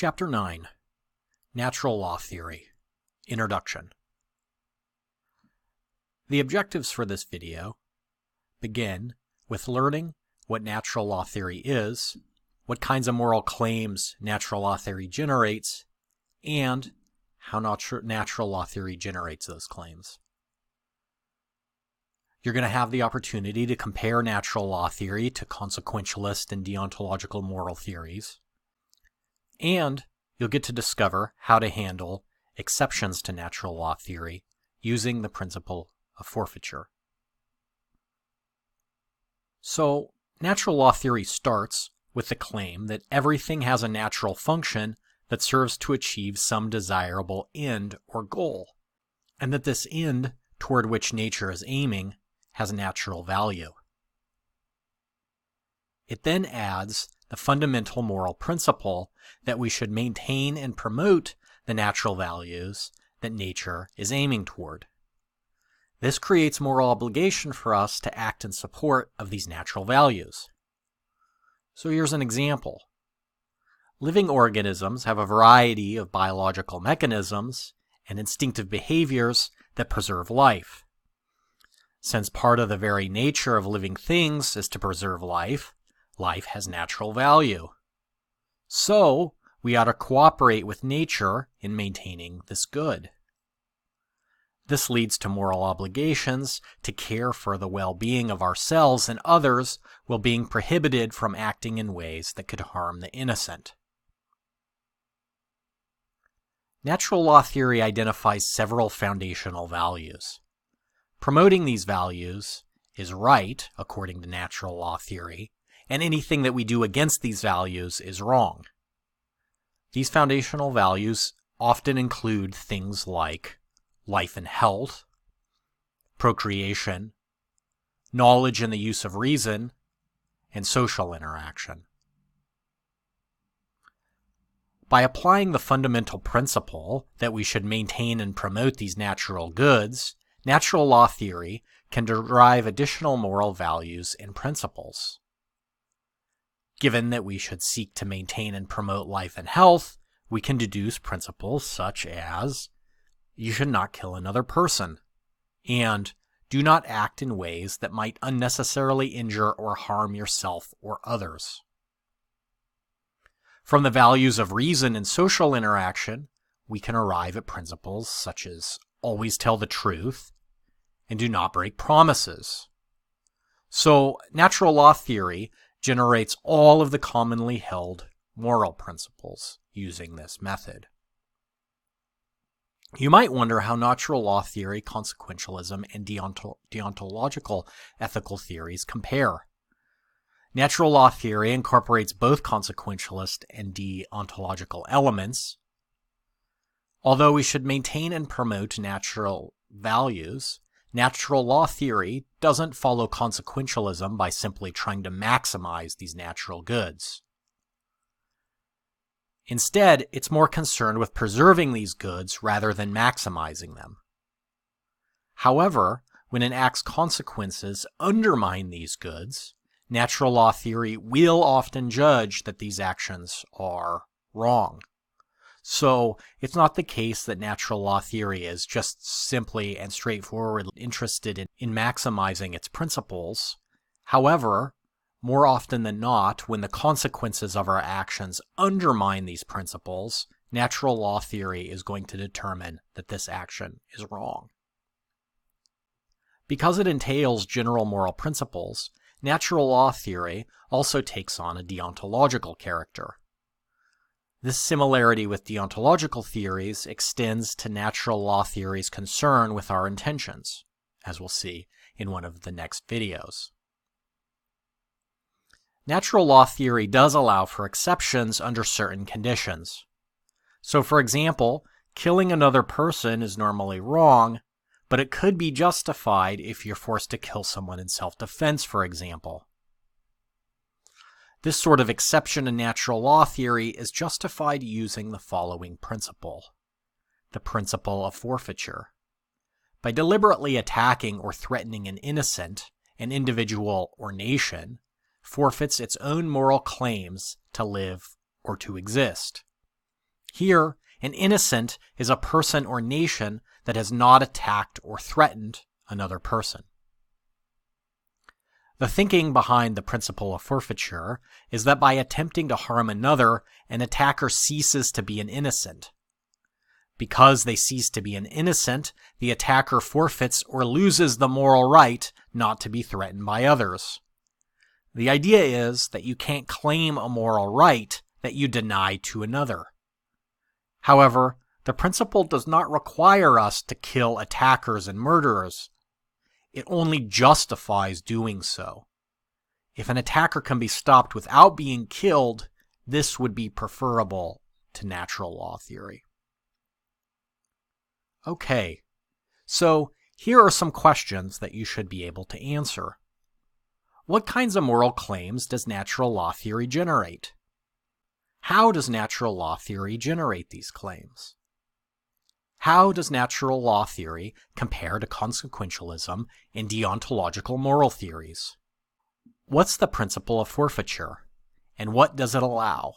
Chapter 9 Natural Law Theory Introduction. The objectives for this video begin with learning what natural law theory is, what kinds of moral claims natural law theory generates, and how natural law theory generates those claims. You're going to have the opportunity to compare natural law theory to consequentialist and deontological moral theories, and you'll get to discover how to handle exceptions to natural law theory using the principle of forfeiture. So, natural law theory starts with the claim that everything has a natural function that serves to achieve some desirable end or goal, and that this end toward which nature is aiming has natural value. It then adds the fundamental moral principle that we should maintain and promote the natural values that nature is aiming toward. This creates moral obligation for us to act in support of these natural values. So here's an example. Living organisms have a variety of biological mechanisms and instinctive behaviors that preserve life. Since part of the very nature of living things is to preserve life, life has natural value. So, we ought to cooperate with nature in maintaining this good. This leads to moral obligations to care for the well-being of ourselves and others while being prohibited from acting in ways that could harm the innocent. Natural law theory identifies several foundational values. Promoting these values is right, according to natural law theory, and anything that we do against these values is wrong. These foundational values often include things like life and health, procreation, knowledge and the use of reason, and social interaction. By applying the fundamental principle that we should maintain and promote these natural goods, natural law theory can derive additional moral values and principles. Given that we should seek to maintain and promote life and health, we can deduce principles such as you should not kill another person, and do not act in ways that might unnecessarily injure or harm yourself or others. From the values of reason and social interaction, we can arrive at principles such as always tell the truth and do not break promises. So, natural law theory generates all of the commonly held moral principles using this method. You might wonder how natural law theory, consequentialism, and deontological ethical theories compare. Natural law theory incorporates both consequentialist and deontological elements. Although we should maintain and promote natural values, natural law theory doesn't follow consequentialism by simply trying to maximize these natural goods. Instead, it's more concerned with preserving these goods rather than maximizing them. However, when an act's consequences undermine these goods, natural law theory will often judge that these actions are wrong. So, it's not the case that natural law theory is just simply and straightforwardly interested in maximizing its principles. However, more often than not, when the consequences of our actions undermine these principles, natural law theory is going to determine that this action is wrong. Because it entails general moral principles, natural law theory also takes on a deontological character. This similarity with deontological theories extends to natural law theory's concern with our intentions, as we'll see in one of the next videos. Natural law theory does allow for exceptions under certain conditions. So, for example, killing another person is normally wrong, but it could be justified if you're forced to kill someone in self-defense, for example. This sort of exception in natural law theory is justified using the following principle: the principle of forfeiture. By deliberately attacking or threatening an innocent, an individual or nation, forfeits its own moral claims to live or to exist. Here, an innocent is a person or nation that has not attacked or threatened another person. The thinking behind the principle of forfeiture is that by attempting to harm another, an attacker ceases to be an innocent. Because they cease to be an innocent, the attacker forfeits or loses the moral right not to be threatened by others. The idea is that you can't claim a moral right that you deny to another. However, the principle does not require us to kill attackers and murderers. It only justifies doing so. If an attacker can be stopped without being killed, this would be preferable to natural law theory. Okay, so here are some questions that you should be able to answer. What kinds of moral claims does natural law theory generate? How does natural law theory generate these claims? How does natural law theory compare to consequentialism and deontological moral theories? What's the principle of forfeiture, and what does it allow?